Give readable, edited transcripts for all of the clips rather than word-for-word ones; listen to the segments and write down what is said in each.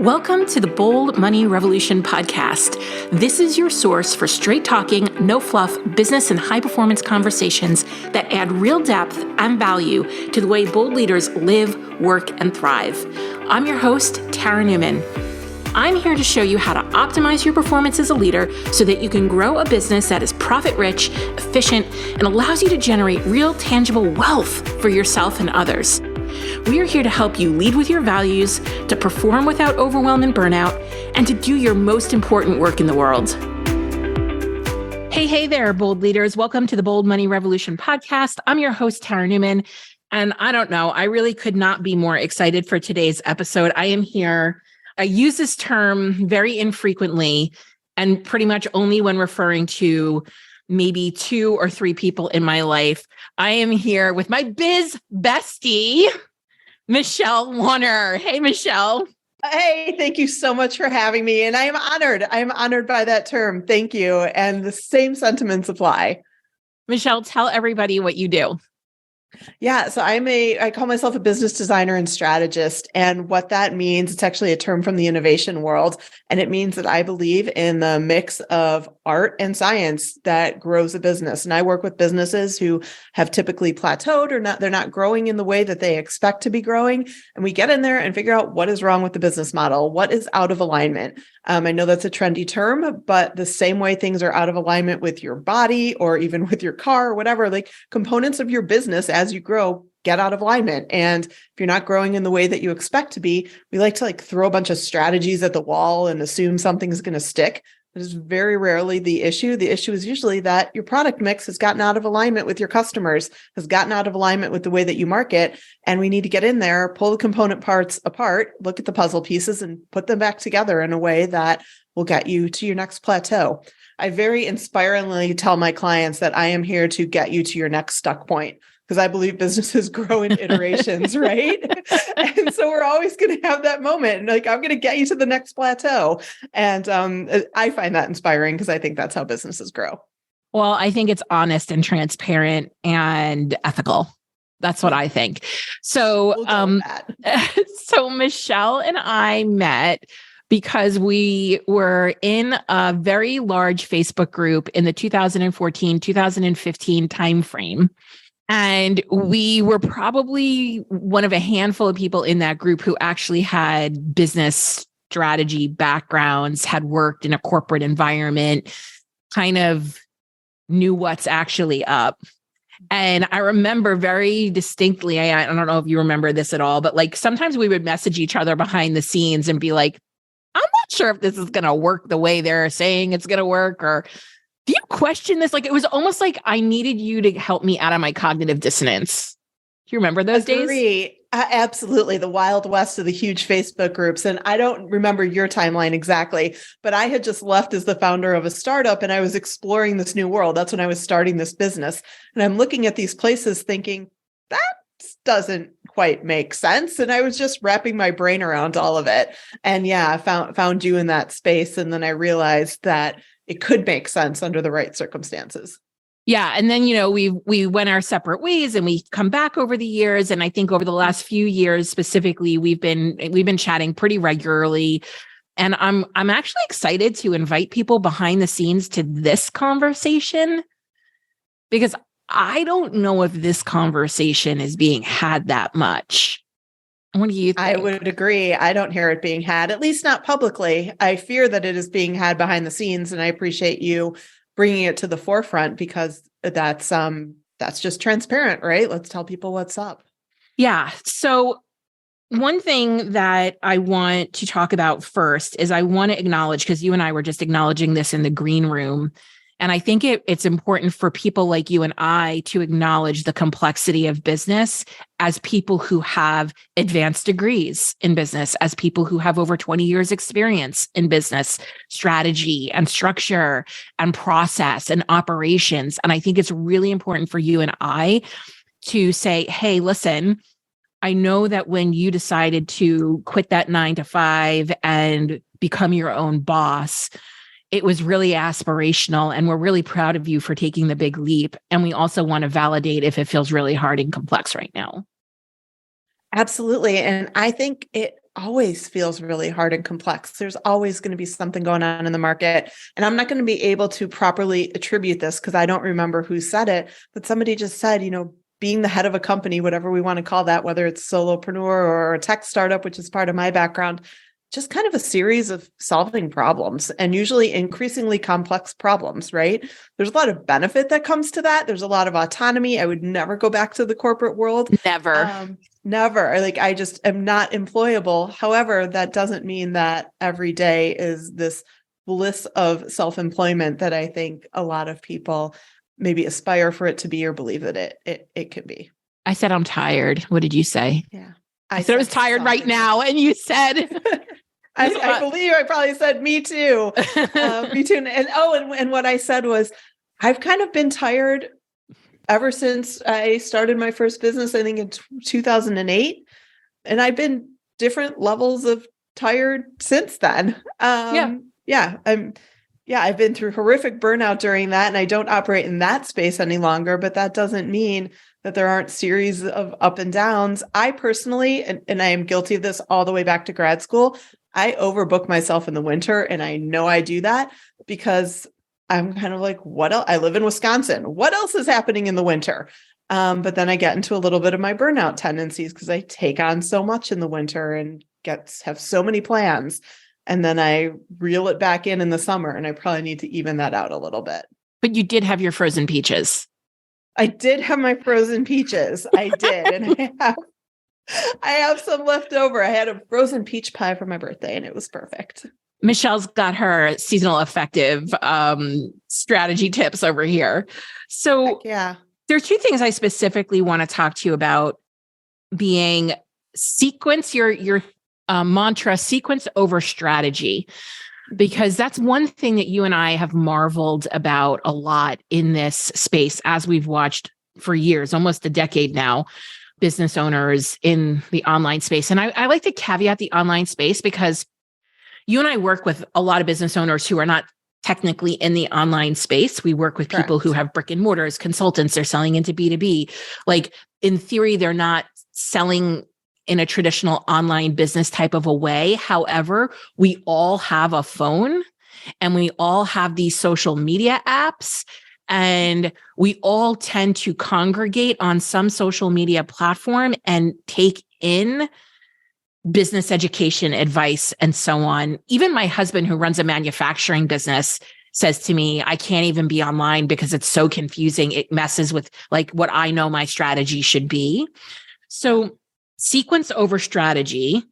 Welcome to the Bold Money Revolution podcast. This is your source for straight talking, no fluff, business and high performance conversations that add real depth and value to the way bold leaders live, work, and thrive. I'm your host, Tara Newman. I'm here to show you how to optimize your performance as a leader so that you can grow a business that is profit-rich, efficient, and allows you to generate real, tangible wealth for yourself and others. We are here to help you lead with your values, to perform without overwhelm and burnout, and to do your most important work in the world. Hey there, bold leaders. Welcome to the Bold Money Revolution podcast. I'm your host, Tara Newman. And I don't know, I really could not be more excited for today's episode. I am here. I use this term very infrequently and pretty much only when referring to maybe 2 or 3 people in my life. I am here with my biz bestie, Michelle Warner. Hey, Michelle. Hey, thank you so much for having me. And I am honored. I am honored by that term. Thank you. And the same sentiments apply. Michelle, tell everybody what you do. Yeah, so I call myself a business designer and strategist. And what that means, it's actually a term from the innovation world. And it means that I believe in the mix of art and science that grows a business. And I work with businesses who have typically plateaued or they're not growing in the way that they expect to be growing. And we get in there and figure out what is wrong with the business model, what is out of alignment. I know that's a trendy term, but the same way things are out of alignment with your body or even with your car or whatever, like components of your business as you grow get out of alignment. And if you're not growing in the way that you expect to be, we like to throw a bunch of strategies at the wall and assume something's going to stick. That is very rarely the issue. The issue is usually that your product mix has gotten out of alignment with your customers, has gotten out of alignment with the way that you market. And we need to get in there, pull the component parts apart, look at the puzzle pieces and put them back together in a way that will get you to your next plateau. I very inspiringly tell my clients that I am here to get you to your next stuck point, because I believe businesses grow in iterations, right? And so we're always going to have that moment. I'm going to get you to the next plateau. And I find that inspiring because I think that's how businesses grow. Well, I think it's honest and transparent and ethical. That's what I think. So, so Michelle and I met because we were in a very large Facebook group in the 2014-2015 timeframe. And we were probably one of a handful of people in that group who actually had business strategy backgrounds, had worked in a corporate environment, kind of knew what's actually up. And I remember very distinctly, I don't know if you remember this at all, but sometimes we would message each other behind the scenes and be like, I'm not sure if this is going to work the way they're saying it's going to work, or do you question this? It was almost like I needed you to help me out of my cognitive dissonance. Do you remember those days? Absolutely. The Wild West of the huge Facebook groups. And I don't remember your timeline exactly, but I had just left as the founder of a startup and I was exploring this new world. That's when I was starting this business. And I'm looking at these places thinking, that doesn't quite make sense. And I was just wrapping my brain around all of it. And yeah, I found you in that space. And then I realized that it could make sense under the right circumstances. Yeah. And then, we went our separate ways and we come back over the years. And I think over the last few years specifically, we've been chatting pretty regularly. And I'm actually excited to invite people behind the scenes to this conversation, because I don't know if this conversation is being had that much. What do you think? I would agree. I don't hear it being had, at least not publicly. I fear that it is being had behind the scenes, and I appreciate you bringing it to the forefront because that's just transparent, right? Let's tell people what's up. Yeah. So one thing that I want to talk about first is I want to acknowledge, because you and I were just acknowledging this in the green room, and I think it's important for people like you and I to acknowledge the complexity of business as people who have advanced degrees in business, as people who have over 20 years experience in business strategy and structure and process and operations. And I think it's really important for you and I to say, hey, listen, I know that when you decided to quit that 9 to 5 and become your own boss, it was really aspirational, and we're really proud of you for taking the big leap. And we also want to validate if it feels really hard and complex right now. Absolutely. And I think always feels really hard and complex. There's always going to be something going on in the market. And I'm not going to be able to properly attribute this because I don't remember who said it, but somebody just said, being the head of a company, whatever we want to call that, whether it's solopreneur or a tech startup, which is part of my background, just kind of a series of solving problems and usually increasingly complex problems, right? There's a lot of benefit that comes to that. There's a lot of autonomy. I would never go back to the corporate world. Never. Never. Like, I just am not employable. However, that doesn't mean that every day is this bliss of self-employment that I think a lot of people maybe aspire for it to be or believe that it can be. I said, I'm tired. What did you say? Yeah. I said I was tired right now. And you said... I believe I probably said me too. Me too. And what I said was, I've kind of been tired ever since I started my first business, I think in 2008. And I've been different levels of tired since then. I've been through horrific burnout during that, and I don't operate in that space any longer, but that doesn't mean that there aren't series of up and downs. I personally, and I am guilty of this all the way back to grad school, I overbook myself in the winter, and I know I do that because I'm kind of like, what else? I live in Wisconsin. What else is happening in the winter? But then I get into a little bit of my burnout tendencies because I take on so much in the winter and have so many plans. And then I reel it back in the summer, and I probably need to even that out a little bit. But you did have your frozen peaches. I did have my frozen peaches. I did. And I have some left over. I had a frozen peach pie for my birthday, and it was perfect. Michelle's got her seasonal effective strategy tips over here. So yeah, there are two things I specifically want to talk to you about: being sequence, your mantra, sequence over strategy, because that's one thing that you and I have marveled about a lot in this space as we've watched for years, almost a decade now, business owners in the online space. And I like to caveat the online space because you and I work with a lot of business owners who are not technically in the online space. We work with people who have brick and mortars, consultants, they're selling into B2B. Like, in theory, they're not selling in a traditional online business type of a way. However, we all have a phone and we all have these social media apps, and we all tend to congregate on some social media platform and take in business education advice and so on. Even my husband, who runs a manufacturing business, says to me, I can't even be online because it's so confusing. It messes with like what I know my strategy should be. So sequence over strategy.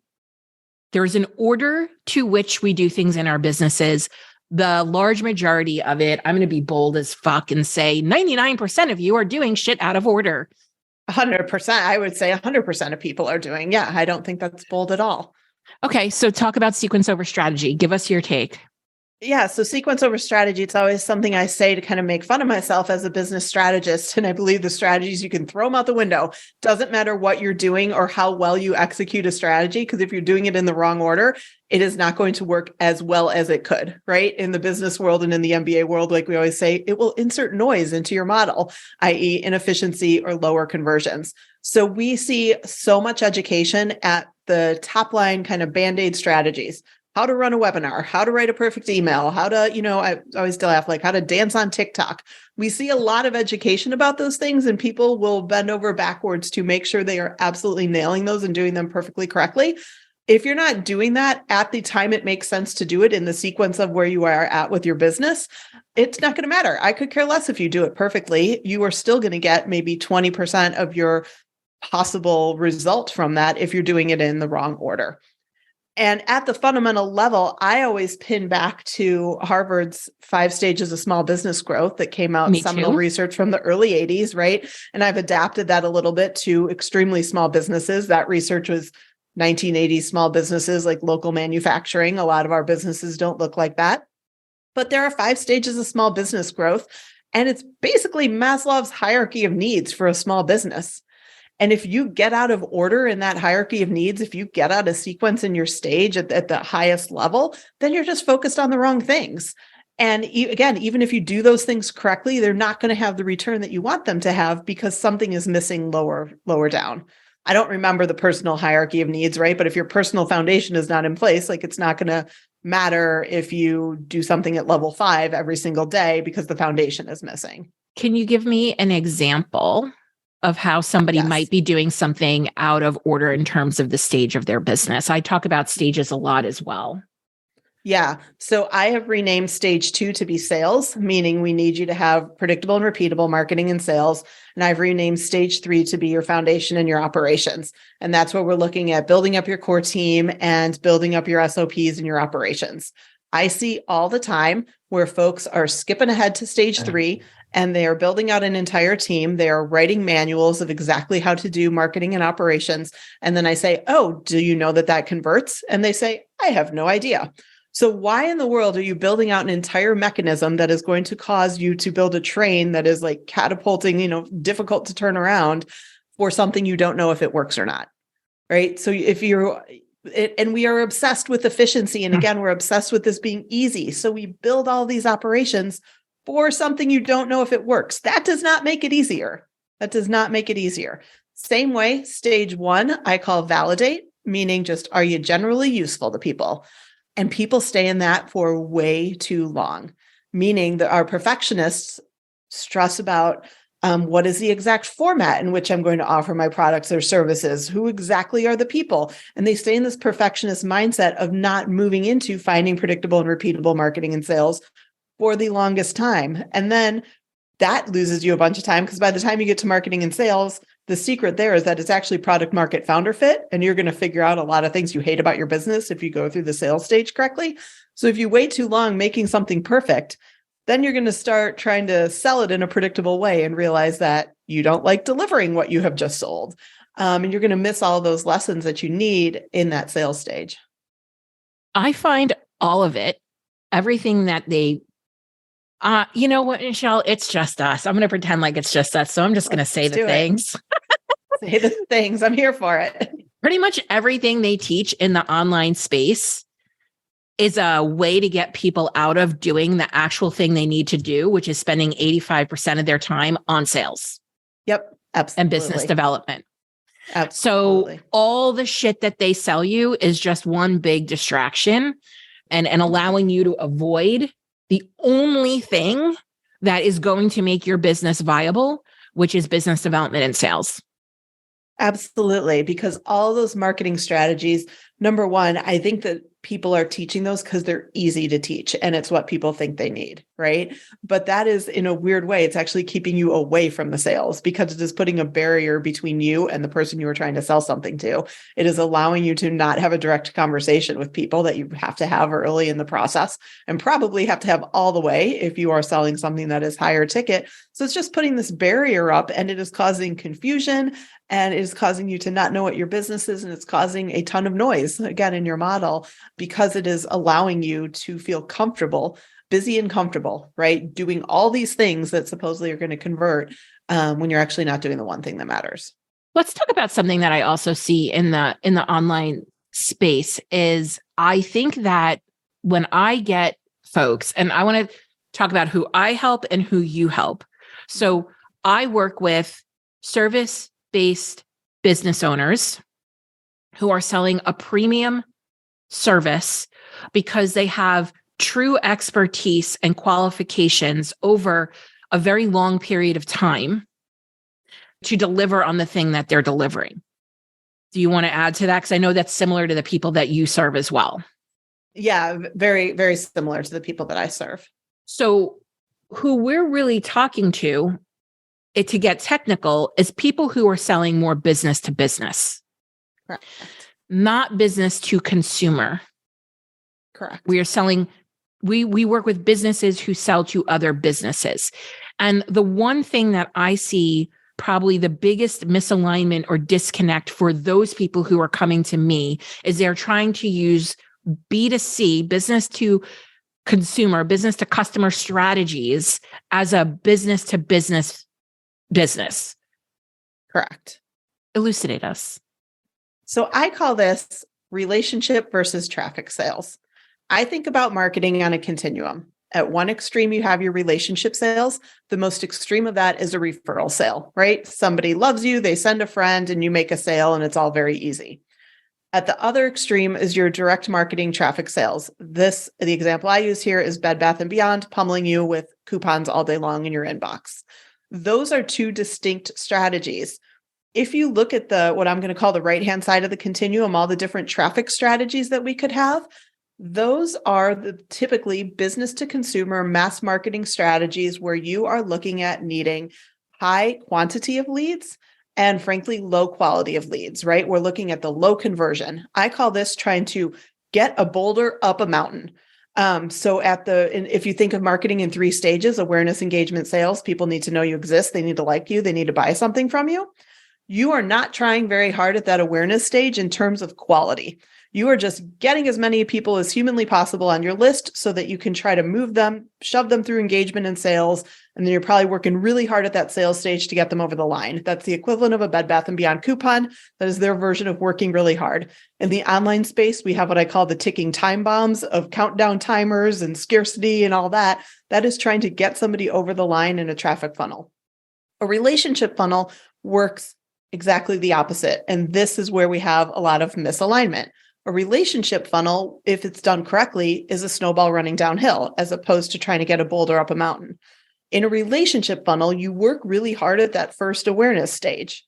There's an order to which we do things in our businesses. The large majority of it, I'm going to be bold as fuck and say 99% of you are doing shit out of order. 100%. I would say 100% of people are doing. Yeah, I don't think that's bold at all. Okay, so talk about sequence over strategy. Give us your take. Yeah, so sequence over strategy, it's always something I say to kind of make fun of myself as a business strategist. And I believe the strategies, you can throw them out the window. Doesn't matter what you're doing or how well you execute a strategy, because if you're doing it in the wrong order, it is not going to work as well as it could, right? In the business world and in the MBA world, like we always say, it will insert noise into your model, i.e. inefficiency or lower conversions. So we see so much education at the top line kind of Band-Aid strategies. How to run a webinar, how to write a perfect email, how to, I always laugh, like how to dance on TikTok. We see a lot of education about those things, and people will bend over backwards to make sure they are absolutely nailing those and doing them perfectly correctly. If you're not doing that at the time it makes sense to do it in the sequence of where you are at with your business, it's not going to matter. I could care less if you do it perfectly. You are still going to get maybe 20% of your possible result from that if you're doing it in the wrong order. And at the fundamental level, I always pin back to Harvard's 5 stages of small business growth that came out, seminal research from the early 80s, right? And I've adapted that a little bit to extremely small businesses. That research was 1980s small businesses like local manufacturing. A lot of our businesses don't look like that. But there are 5 stages of small business growth. And it's basically Maslow's hierarchy of needs for a small business. And if you get out of order in that hierarchy of needs, if you get out of sequence in your stage at the highest level, then you're just focused on the wrong things. And again, even if you do those things correctly, they're not going to have the return that you want them to have because something is missing lower down. I don't remember the personal hierarchy of needs, right? But if your personal foundation is not in place, like it's not going to matter if you do something at level 5 every single day because the foundation is missing. Can you give me an example of how somebody might be doing something out of order in terms of the stage of their business? I talk about stages a lot as well. Yeah. So I have renamed stage 2 to be sales, meaning we need you to have predictable and repeatable marketing and sales. And I've renamed stage 3 to be your foundation and your operations. And that's where we're looking at building up your core team and building up your SOPs and your operations. I see all the time where folks are skipping ahead to stage 3 and they are building out an entire team. They are writing manuals of exactly how to do marketing and operations. And then I say, oh, do you know that that converts? And they say, I have no idea. So why in the world are you building out an entire mechanism that is going to cause you to build a train that is like catapulting, difficult to turn around for something you don't know if it works or not, right? So and we are obsessed with efficiency. And again, we're obsessed with this being easy. So we build all these operations for something you don't know if it works. That does not make it easier. Same way, stage 1, I call validate, meaning just, are you generally useful to people? And people stay in that for way too long, meaning that our perfectionists stress about what is the exact format in which I'm going to offer my products or services? Who exactly are the people? And they stay in this perfectionist mindset of not moving into finding predictable and repeatable marketing and sales for the longest time. And then that loses you a bunch of time because by the time you get to marketing and sales, the secret there is that it's actually product market founder fit. And you're going to figure out a lot of things you hate about your business if you go through the sales stage correctly. So if you wait too long making something perfect, then you're going to start trying to sell it in a predictable way and realize that you don't like delivering what you have just sold. And you're going to miss all those lessons that you need in that sales stage. I find all of it, everything that you know what, Michelle, it's just us. I'm going to pretend like it's just us. So I'm just going to say the things. Say the things. I'm here for it. Pretty much everything they teach in the online space is a way to get people out of doing the actual thing they need to do, which is spending 85% of their time on sales. Yep. Absolutely. And business development. Absolutely. So all the shit that they sell you is just one big distraction and allowing you to avoid the only thing that is going to make your business viable, which is business development and sales. Absolutely. Because all those marketing strategies, number one, I think that people are teaching those because they're easy to teach and it's what people think they need, right? But that is, in a weird way, it's actually keeping you away from the sales because it is putting a barrier between you and the person you are trying to sell something to. It is allowing you to not have a direct conversation with people that you have to have early in the process and probably have to have all the way if you are selling something that is higher ticket. So it's just putting this barrier up and it is causing confusion and it is causing you to not know what your business is. And it's causing a ton of noise, again, in your model, because it is allowing you to feel comfortable, busy and comfortable, right? Doing all these things that supposedly are going to convert when you're actually not doing the one thing that matters. Let's talk about something that I also see in the online space is I think that when I get folks, and I want to talk about who I help and who you help. So I work with service-based business owners who are selling a premium service because they have true expertise and qualifications over a very long period of time to deliver on the thing that they're delivering. Do you want to add to that? Because I know that's similar to the people that you serve as well. Yeah, very, very similar to the people that I serve. So who we're really talking to get technical is people who are selling more business to business. Correct. Not business to consumer. Correct. We are selling, we work with businesses who sell to other businesses. And the one thing that I see probably the biggest misalignment or disconnect for those people who are coming to me is they're trying to use B2C, business to consumer, business to customer strategies as a business to business. Correct. Elucidate us. So I call this relationship versus traffic sales. I think about marketing on a continuum. At one extreme, you have your relationship sales. The most extreme of that is a referral sale, right? Somebody loves you, they send a friend, and you make a sale, and it's all very easy. At the other extreme is your direct marketing traffic sales. The example I use here is Bed Bath & Beyond pummeling you with coupons all day long in your inbox. Those are two distinct strategies. If you look at what I'm going to call the right-hand side of the continuum, all the different traffic strategies that we could have, those are typically business to consumer mass marketing strategies where you are looking at needing high quantity of leads and frankly, low quality of leads, right? We're looking at the low conversion. I call this trying to get a boulder up a mountain. If you think of marketing in 3 stages, awareness, engagement, sales, people need to know you exist. They need to like you. They need to buy something from you. You are not trying very hard at that awareness stage in terms of quality. You are just getting as many people as humanly possible on your list so that you can try to move them, shove them through engagement and sales. And then you're probably working really hard at that sales stage to get them over the line. That's the equivalent of a Bed Bath & Beyond coupon. That is their version of working really hard. In the online space, we have what I call the ticking time bombs of countdown timers and scarcity and all that. That is trying to get somebody over the line in a traffic funnel. A relationship funnel works exactly the opposite. And this is where we have a lot of misalignment. A relationship funnel, if it's done correctly, is a snowball running downhill as opposed to trying to get a boulder up a mountain. In a relationship funnel, you work really hard at that first awareness stage.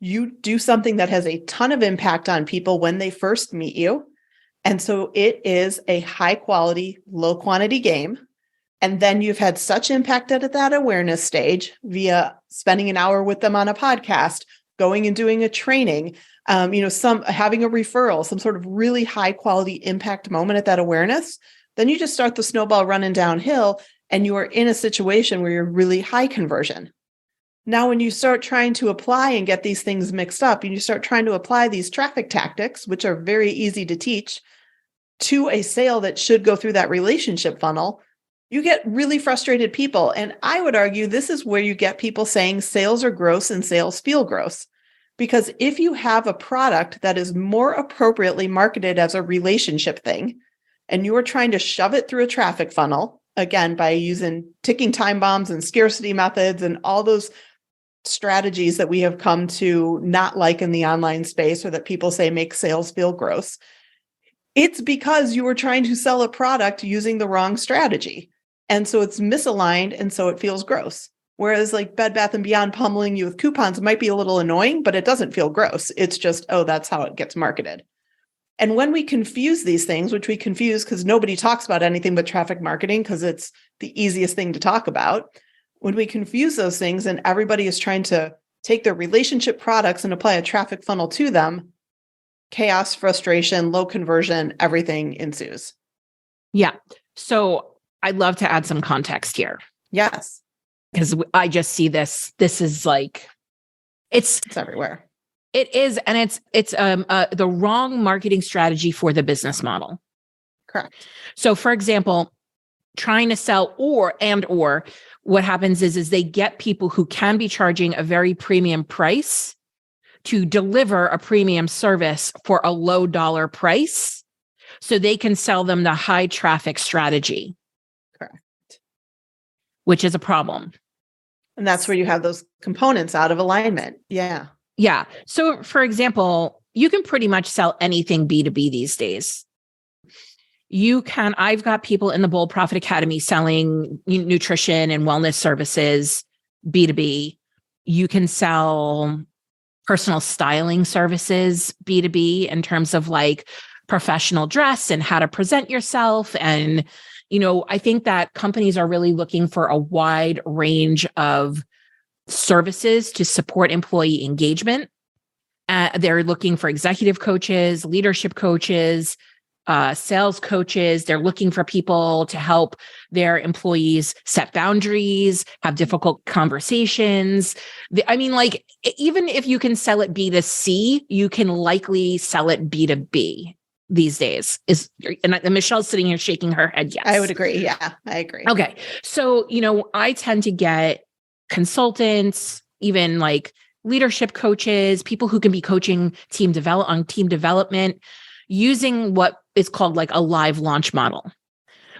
You do something that has a ton of impact on people when they first meet you. And so it is a high quality, low quantity game. And then you've had such impact at that awareness stage via spending an hour with them on a podcast, going and doing a training, having a referral, some sort of really high quality impact moment at that awareness, then you just start the snowball running downhill and you are in a situation where you're really high conversion. Now, when you start trying to apply and get these things mixed up and you start trying to apply these traffic tactics, which are very easy to teach, to a sale that should go through that relationship funnel, you get really frustrated people. And I would argue this is where you get people saying sales are gross and sales feel gross. Because if you have a product that is more appropriately marketed as a relationship thing, and you are trying to shove it through a traffic funnel, again, by using ticking time bombs and scarcity methods and all those strategies that we have come to not like in the online space or that people say make sales feel gross, it's because you were trying to sell a product using the wrong strategy. And so it's misaligned, and so it feels gross. Whereas like Bed Bath & Beyond pummeling you with coupons might be a little annoying, but it doesn't feel gross. It's just, oh, that's how it gets marketed. And when we confuse these things, which we confuse because nobody talks about anything but traffic marketing because it's the easiest thing to talk about, when we confuse those things and everybody is trying to take their relationship products and apply a traffic funnel to them, chaos, frustration, low conversion, everything ensues. Yeah. So I'd love to add some context here. Yes. Because I just see this is like, it's everywhere. It is. And it's the wrong marketing strategy for the business model. Correct. So for example, trying to sell or what happens is they get people who can be charging a very premium price to deliver a premium service for a low dollar price so they can sell them the high traffic strategy. Correct. Which is a problem. And that's where you have those components out of alignment. Yeah. Yeah. So for example, you can pretty much sell anything B2B these days. I've got people in the Bold Profit Academy selling nutrition and wellness services B2B. You can sell personal styling services B2B in terms of like professional dress and how to present yourself. And I think that companies are really looking for a wide range of services to support employee engagement. They're looking for executive coaches, leadership coaches, sales coaches. They're looking for people to help their employees set boundaries, have difficult conversations. Even if you can sell it B2C, you can likely sell it B2B. These days and Michelle's sitting here shaking her head. Yes, I would agree. Yeah, I agree. Okay. So, I tend to get consultants, even like leadership coaches, people who can be coaching team development using what is called like a live launch model,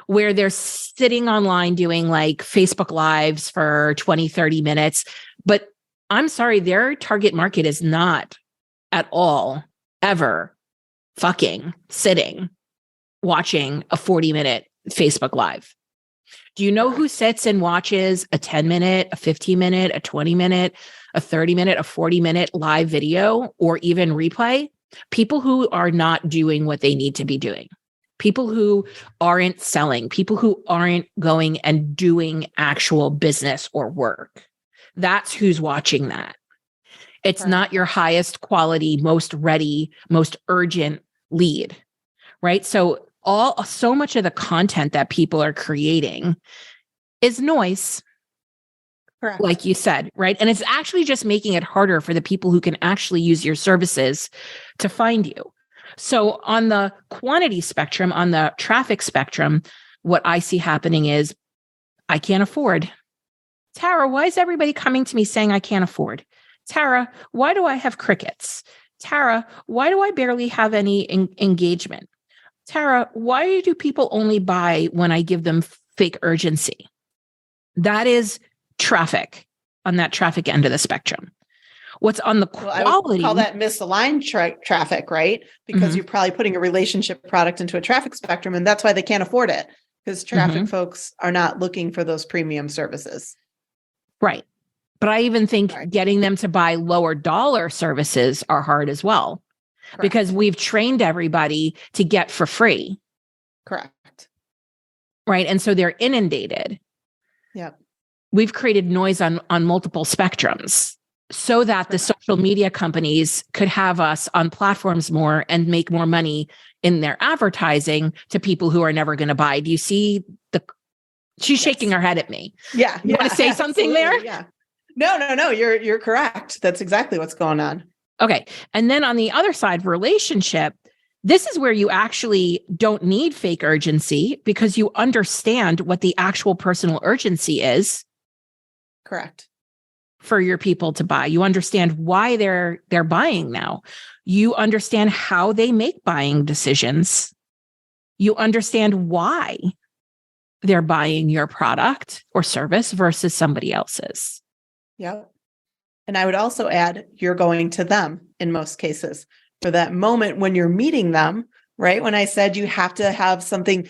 where they're sitting online doing like Facebook Lives for 20, 30 minutes. But I'm sorry, their target market is not at all ever fucking sitting watching a 40-minute Facebook Live. Do you know who sits and watches a 10-minute, a 15-minute, a 20-minute, a 30-minute, a 40-minute live video or even replay? People who are not doing what they need to be doing. People who aren't selling, people who aren't going and doing actual business or work. That's who's watching that. It's not your highest quality, most ready, most urgent lead, right? So much of the content that people are creating is noise. Correct. Like you said, right? And it's actually just making it harder for the people who can actually use your services to find you. So on the quantity spectrum, on the traffic spectrum, what I see happening is I can't afford. Tara, why is everybody coming to me saying I can't afford? Tara, why do I have crickets? Tara, why do I barely have any engagement? Tara, why do people only buy when I give them fake urgency? That is traffic on that traffic end of the spectrum. What's on the quality? I would call that misaligned traffic, right? Because you're probably putting a relationship product into a traffic spectrum, and that's why they can't afford it, because traffic folks are not looking for those premium services. Right. But I even think getting them to buy lower dollar services are hard as well. Correct. Because we've trained everybody to get for free. Correct. Right. And so they're inundated. Yep. We've created noise on multiple spectrums so that the social media companies could have us on platforms more and make more money in their advertising to people who are never going to buy. Do you see she's shaking her head at me. Yeah. You want to say something there? Yeah. No. You're correct. That's exactly what's going on. Okay. And then on the other side, relationship, this is where you actually don't need fake urgency because you understand what the actual personal urgency is. Correct. For your people to buy. You understand why they're buying now. You understand how they make buying decisions. You understand why they're buying your product or service versus somebody else's. Yep. And I would also add, you're going to them in most cases for that moment when you're meeting them, right? When I said you have to have something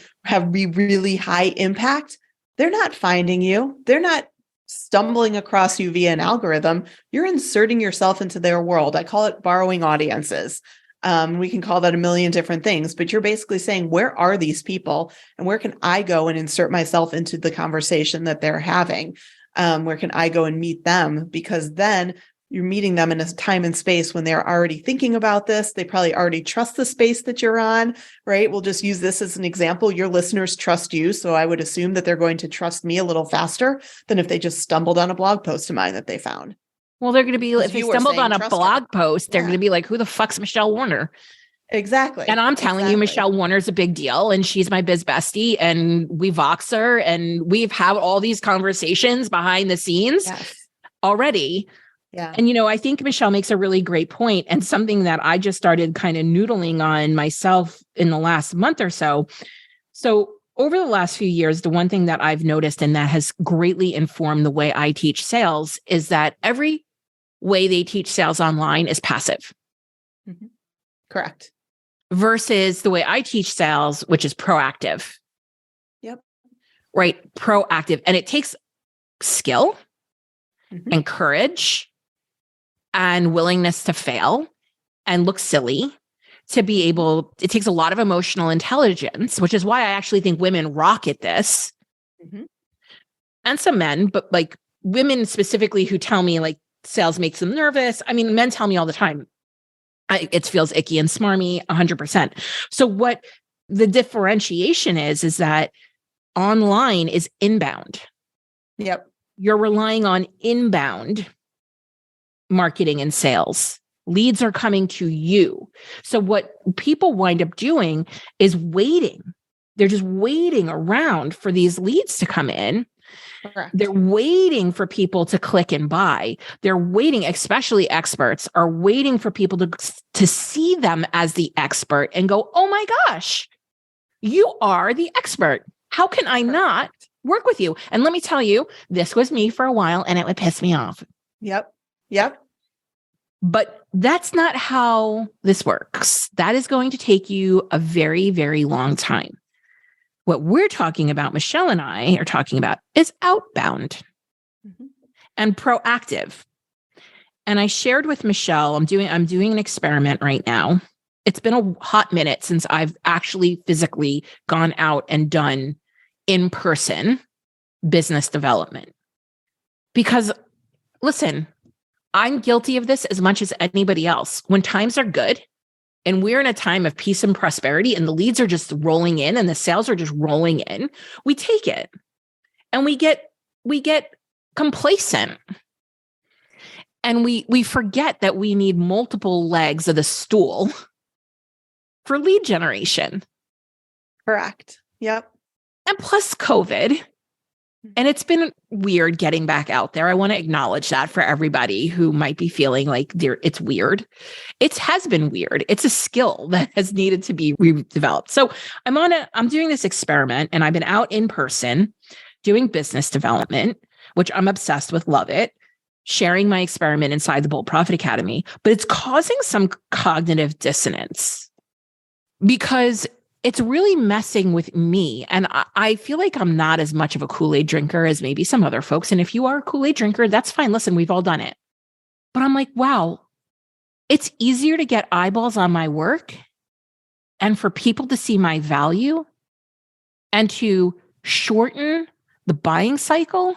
be really high impact, they're not finding you. They're not stumbling across you via an algorithm. You're inserting yourself into their world. I call it borrowing audiences. We can call that a million different things, but you're basically saying, where are these people and where can I go and insert myself into the conversation that they're having? Where can I go and meet them? Because then you're meeting them in a time and space when they're already thinking about this. They probably already trust the space that you're on, right? We'll just use this as an example. Your listeners trust you. So I would assume that they're going to trust me a little faster than if they just stumbled on a blog post of mine that they found. Well, they're going to be, if they stumbled on a blog post, they're going to be like, who the fuck's Michelle Warner? Exactly. And I'm telling you, Michelle Warner's a big deal and she's my biz bestie and we Vox her and we've had all these conversations behind the scenes already. Yeah. And, I think Michelle makes a really great point and something that I just started kind of noodling on myself in the last month or so. So over the last few years, the one thing that I've noticed and that has greatly informed the way I teach sales is that every way they teach sales online is passive. Mm-hmm. Correct. Versus the way I teach sales, which is proactive. Yep. Right. Proactive. And it takes skill and courage and willingness to fail and look silly to be able, it takes a lot of emotional intelligence, which is why I actually think women rock at this. And some men, but like women specifically who tell me like sales makes them nervous. I mean, men tell me all the time, it feels icky and smarmy 100%. So what the differentiation is that online is inbound. Yep. You're relying on inbound marketing and sales. Leads are coming to you. So what people wind up doing is waiting. They're just waiting around for these leads to come in. Correct. They're waiting for people to click and buy. They're waiting, especially experts are waiting for people to see them as the expert and go, oh my gosh, you are the expert. How can I not work with you? And let me tell you, this was me for a while and it would piss me off. Yep. Yep. But that's not how this works. That is going to take you a very, very long time. What we're talking about, Michelle and I are talking about, is outbound and proactive. And I shared with Michelle, I'm doing an experiment right now. It's been a hot minute since I've actually physically gone out and done in-person business development. Because listen, I'm guilty of this as much as anybody else. When times are good and we're in a time of peace and prosperity and the leads are just rolling in and the sales are just rolling in, we take it and we get complacent. And we forget that we need multiple legs of the stool for lead generation. Correct. Yep. And plus COVID. And it's been weird getting back out there. I want to acknowledge that for everybody who might be feeling like it's weird. It has been weird. It's a skill that has needed to be redeveloped. So I'm doing this experiment and I've been out in person doing business development, which I'm obsessed with, love it, sharing my experiment inside the Bold Profit Academy, but it's causing some cognitive dissonance because it's really messing with me. And I feel like I'm not as much of a Kool-Aid drinker as maybe some other folks. And if you are a Kool-Aid drinker, that's fine. Listen, we've all done it. But I'm like, wow, it's easier to get eyeballs on my work and for people to see my value and to shorten the buying cycle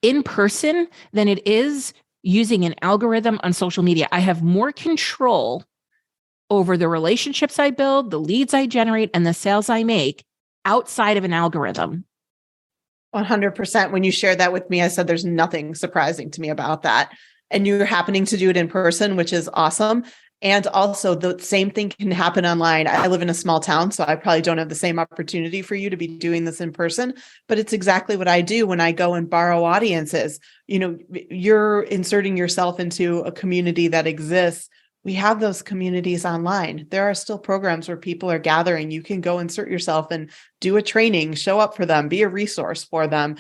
in person than it is using an algorithm on social media. I have more control over the relationships I build, the leads I generate, and the sales I make outside of an algorithm. 100%. When you shared that with me, I said there's nothing surprising to me about that. And you're happening to do it in person, which is awesome. And also the same thing can happen online. I live in a small town, so I probably don't have the same opportunity for you to be doing this in person, but it's exactly what I do when I go and borrow audiences. You know, you're inserting yourself into a community that exists. We have those communities online. There are still programs where people are gathering. You can go insert yourself and do a training, show up for them, be a resource for them,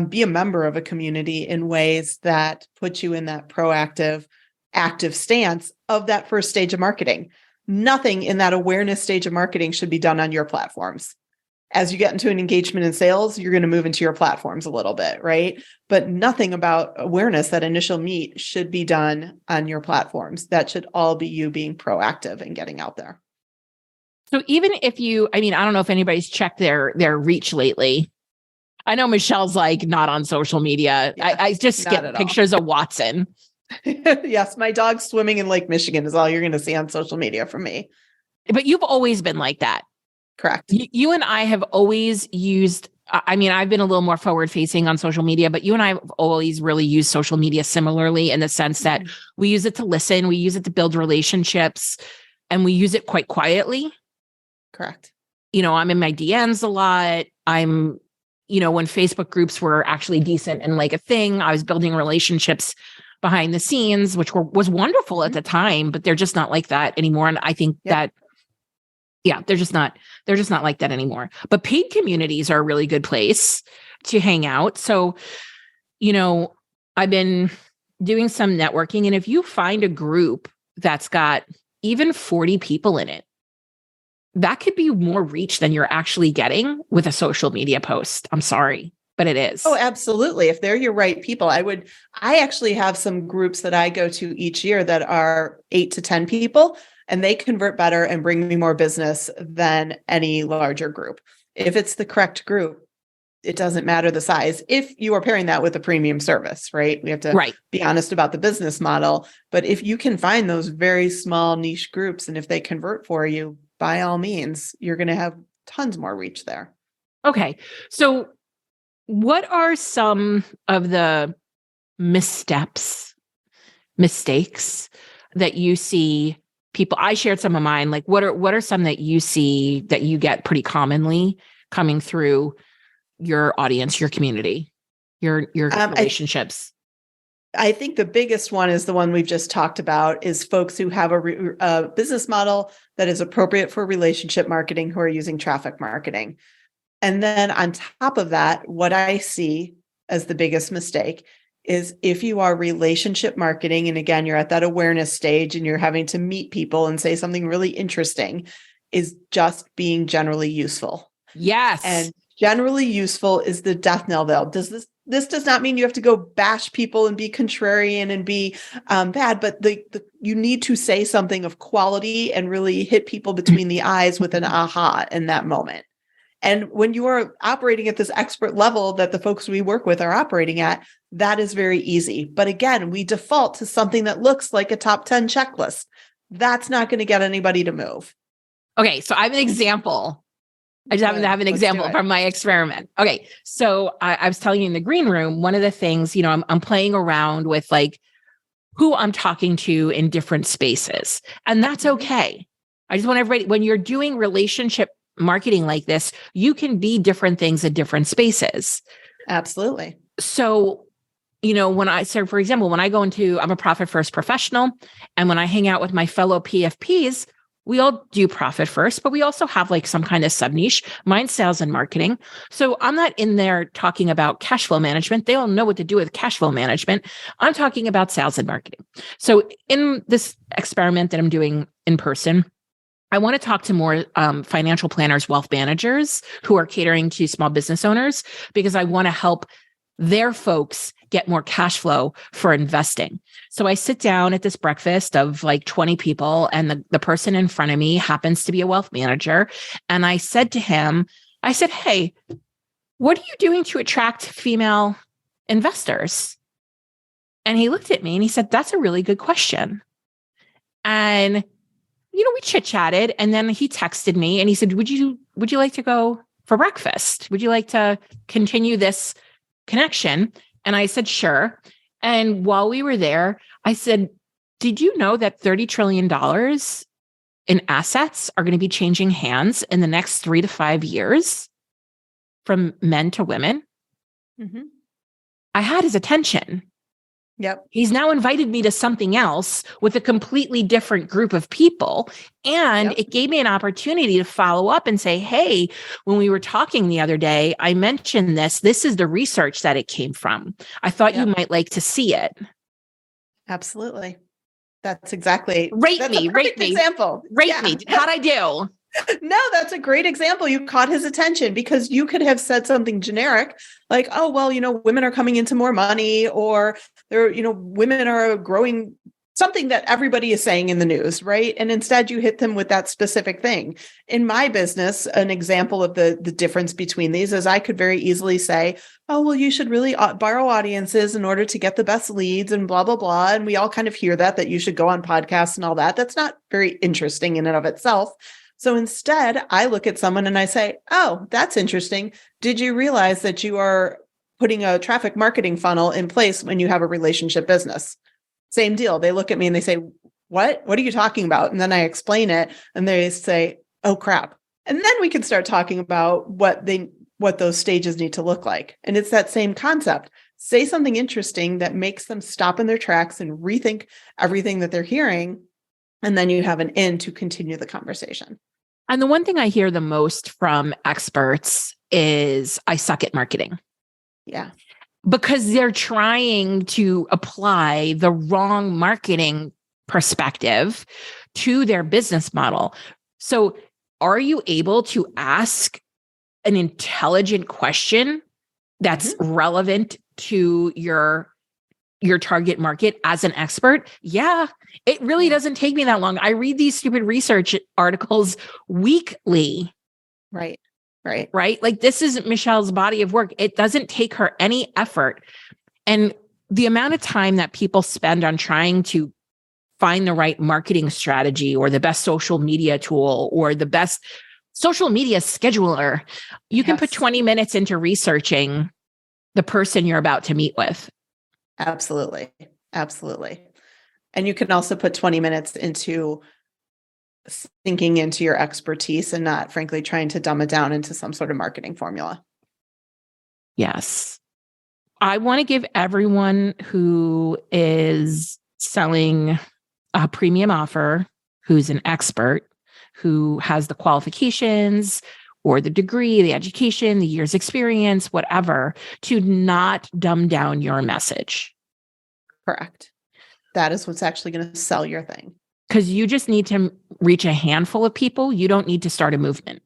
be a member of a community in ways that put you in that proactive, active stance of that first stage of marketing. Nothing in that awareness stage of marketing should be done on your platforms. As you get into an engagement in sales, you're going to move into your platforms a little bit, right? But nothing about awareness, that initial meet, should be done on your platforms. That should all be you being proactive and getting out there. So even if I don't know if anybody's checked their reach lately. I know Michelle's like not on social media. Yeah, I just get pictures of Watson. Yes, my dog's swimming in Lake Michigan is all you're going to see on social media from me. But you've always been like that. Correct. You and I have always used, I've been a little more forward facing on social media, but you and I have always really used social media similarly in the sense that we use it to listen, we use it to build relationships, and we use it quite quietly. Correct. I'm in my DMs a lot. When Facebook groups were actually decent and like a thing, I was building relationships behind the scenes, which was wonderful at the time, but they're just not like that anymore. And I think that they're just not like that anymore. But paid communities are a really good place to hang out. So, I've been doing some networking, and if you find a group that's got even 40 people in it, that could be more reach than you're actually getting with a social media post. I'm sorry, but it is. Oh, absolutely. If they're your right people, I actually have some groups that I go to each year that are 8 to 10 people. And they convert better and bring me more business than any larger group. If it's the correct group, it doesn't matter the size. If you are pairing that with a premium service, right? We have to be honest about the business model. But if you can find those very small niche groups, and if they convert for you, by all means, you're going to have tons more reach there. Okay. So what are some of the mistakes that you see people? I shared some of mine. Like, what are some that you see that you get pretty commonly coming through your audience, your community, your relationships? I think the biggest one is the one we've just talked about, is folks who have a business model that is appropriate for relationship marketing, who are using traffic marketing. And then on top of that, what I see as the biggest mistake is if you are relationship marketing, and again, you're at that awareness stage and you're having to meet people and say something really interesting, is just being generally useful. Yes. And generally useful is the death knell though. This does not mean you have to go bash people and be contrarian and be bad, but you need to say something of quality and really hit people between the eyes with an aha in that moment. And when you are operating at this expert level that the folks we work with are operating at, that is very easy. But again, we default to something that looks like a top 10 checklist. That's not going to get anybody to move. Okay, so I have an example. I just happen to have an example from my experiment. Okay, so I was telling you in the green room, one of the things, I'm playing around with like who I'm talking to in different spaces, and that's okay. I just want everybody, when you're doing relationship marketing like this, you can be different things in different spaces. Absolutely. So, for example, when I go I'm a profit first professional, and when I hang out with my fellow PFPs, we all do profit first, but we also have like some kind of sub niche. Mine's sales and marketing. So I'm not in there talking about cash flow management. They all know what to do with cash flow management. I'm talking about sales and marketing. So in this experiment that I'm doing in person, I want to talk to more financial planners, wealth managers who are catering to small business owners, because I want to help their folks get more cash flow for investing. So I sit down at this breakfast of like 20 people, and the person in front of me happens to be a wealth manager. And I said to him, hey, what are you doing to attract female investors? And he looked at me and he said, that's a really good question. And we chit-chatted, and then he texted me and he said, would you like to go for breakfast? Would you like to continue this connection? And I said, sure. And while we were there, I said, did you know that $30 trillion in assets are going to be changing hands in the next 3 to 5 years from men to women? Mm-hmm. I had his attention. Yep. He's now invited me to something else with a completely different group of people. And it gave me an opportunity to follow up and say, hey, when we were talking the other day, I mentioned this. This is the research that it came from. I thought you might like to see it. Absolutely. That's exactly. Rate me. Example. Rate me. How'd I do? No, that's a great example. You caught his attention, because you could have said something generic like, oh, well, women are coming into more money, or women are growing, something that everybody is saying in the news, right? And instead you hit them with that specific thing. In my business, an example of the difference between these is I could very easily say, oh, well, you should really borrow audiences in order to get the best leads and blah, blah, blah. And we all kind of hear that you should go on podcasts and all that. That's not very interesting in and of itself. So instead, I look at someone and I say, oh, that's interesting. Did you realize that you are putting a traffic marketing funnel in place when you have a relationship business? Same deal. They look at me and they say, what are you talking about? And then I explain it and they say, oh, crap. And then we can start talking about what those stages need to look like. And it's that same concept. Say something interesting that makes them stop in their tracks and rethink everything that they're hearing. And then you have an in to continue the conversation. And the one thing I hear the most from experts is I suck at marketing. Yeah. Because they're trying to apply the wrong marketing perspective to their business model. So are you able to ask an intelligent question that's relevant to your target market as an expert? Yeah, it really doesn't take me that long. I read these stupid research articles weekly. Right. Like, this is Michelle's body of work. It doesn't take her any effort. And the amount of time that people spend on trying to find the right marketing strategy or the best social media tool or the best social media scheduler, you can put 20 minutes into researching the person you're about to meet with. Absolutely. And you can also put 20 minutes into sinking into your expertise and not, frankly, trying to dumb it down into some sort of marketing formula. Yes. I want to give everyone who is selling a premium offer, who's an expert, who has the qualifications or the degree, the education, the year's experience, whatever, to not dumb down your message. Correct. That is what's actually going to sell your thing. Because you just need to reach a handful of people. You don't need to start a movement.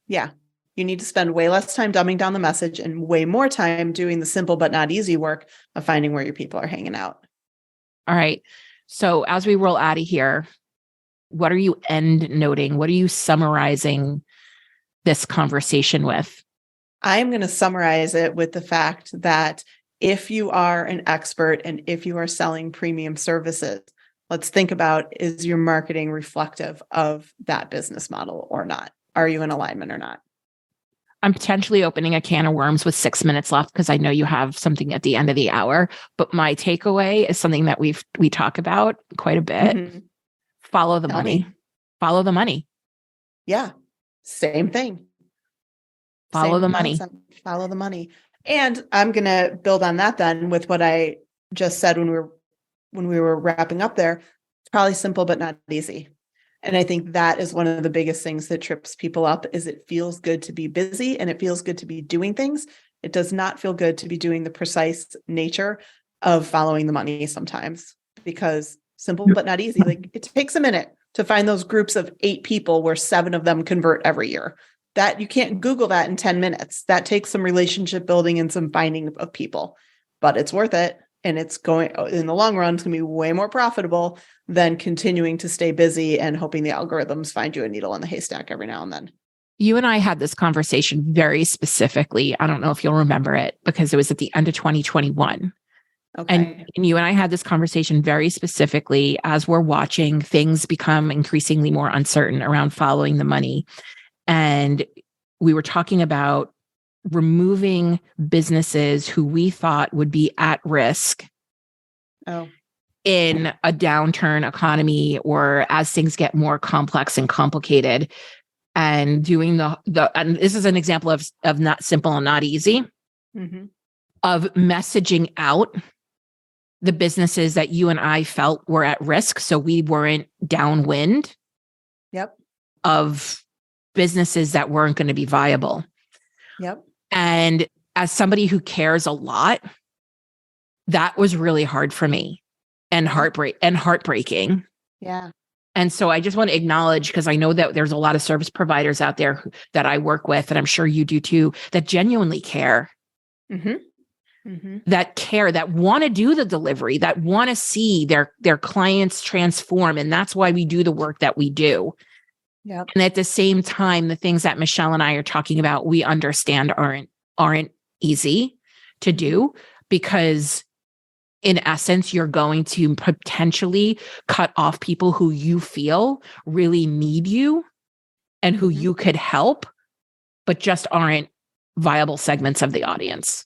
Yeah. You need to spend way less time dumbing down the message and way more time doing the simple but not easy work of finding where your people are hanging out. All right. So as we roll out of here, what are you end noting? What are you summarizing this conversation with? I am going to summarize it with the fact that if you are an expert and if you are selling premium services, let's think about, is your marketing reflective of that business model or not? Are you in alignment or not? I'm potentially opening a can of worms with 6 minutes left because I know you have something at the end of the hour. But my takeaway is something that we talk about quite a bit. Mm-hmm. Follow the money. Follow the money. Yeah. Same thing. Follow the money. Follow the money. And I'm going to build on that then with what I just said when we were wrapping up there. It's probably simple, but not easy. And I think that is one of the biggest things that trips people up is it feels good to be busy and it feels good to be doing things. It does not feel good to be doing the precise nature of following the money sometimes, because simple, but not easy. Like it takes a minute to find those groups of 8 people where 7 of them convert every year. That you can't Google that in 10 minutes. That takes some relationship building and some finding of people, but it's worth it. And it's going in the long run, it's going to be way more profitable than continuing to stay busy and hoping the algorithms find you a needle in the haystack every now and then. You and I had this conversation very specifically. I don't know if you'll remember it because it was at the end of 2021. Okay. And you and I had this conversation very specifically as we're watching things become increasingly more uncertain around following the money. And we were talking about removing businesses who we thought would be at risk in a downturn economy or as things get more complex and complicated, and doing the and this is an example of not simple and not easy, of messaging out the businesses that you and I felt were at risk. So we weren't downwind of businesses that weren't going to be viable. And as somebody who cares a lot, that was really hard for me and heartbreaking. Yeah. And so I just want to acknowledge, because I know that there's a lot of service providers out there that I work with, and I'm sure you do too, that genuinely care. That care, that want to do the delivery, that want to see their clients transform. And that's why we do the work that we do. And at the same time, the things that Michelle and I are talking about, we understand aren't easy to do, because in essence, you're going to potentially cut off people who you feel really need you and who you could help, but just aren't viable segments of the audience.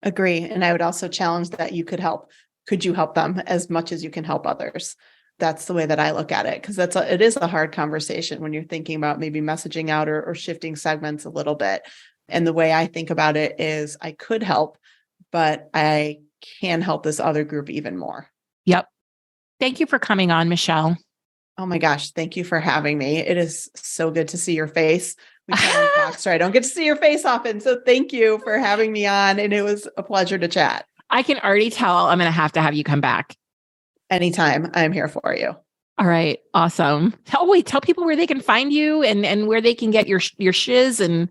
Agree. And I would also challenge that you could help. Could you help them as much as you can help others? That's the way that I look at it, because it is a hard conversation when you're thinking about maybe messaging out or shifting segments a little bit. And the way I think about it is I could help, but I can help this other group even more. Yep. Thank you for coming on, Michelle. Oh my gosh. Thank you for having me. It is so good to see your face. We can't talk, I don't get to see your face often. So thank you for having me on. And it was a pleasure to chat. I can already tell I'm going to have you come back. Anytime. I'm here for you. All right. Awesome. Tell people where they can find you and where they can get your shiz. And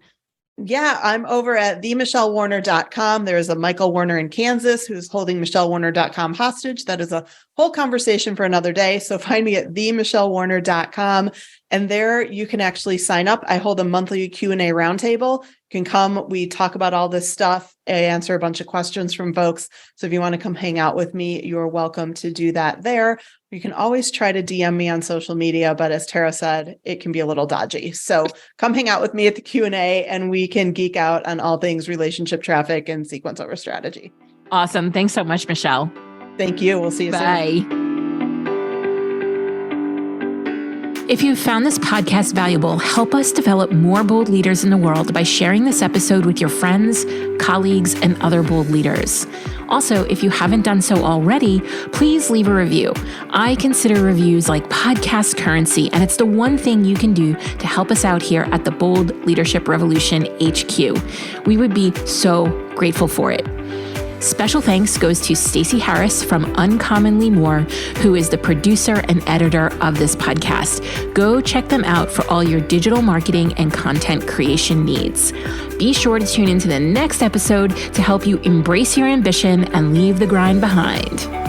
yeah, I'm over at themichellewarner.com. There is a Michael Warner in Kansas who's holding michellewarner.com hostage. That is a whole conversation for another day. So find me at themichellewarner.com. And there you can actually sign up. I hold a monthly Q&A roundtable. You can come. We talk about all this stuff. I answer a bunch of questions from folks. So if you want to come hang out with me, you're welcome to do that there. You can always try to DM me on social media, but as Tara said, it can be a little dodgy. So come hang out with me at the Q&A and we can geek out on all things relationship traffic and sequence over strategy. Awesome. Thanks so much, Michelle. Thank you. We'll see you soon. Bye. If you found this podcast valuable, help us develop more bold leaders in the world by sharing this episode with your friends, colleagues, and other bold leaders. Also, if you haven't done so already, please leave a review. I consider reviews like podcast currency, and it's the one thing you can do to help us out here at the Bold Leadership Revolution HQ. We would be so grateful for it. Special thanks goes to Stacey Harris from Uncommonly More, who is the producer and editor of this podcast. Go check them out for all your digital marketing and content creation needs. Be sure to tune into the next episode to help you embrace your ambition and leave the grind behind.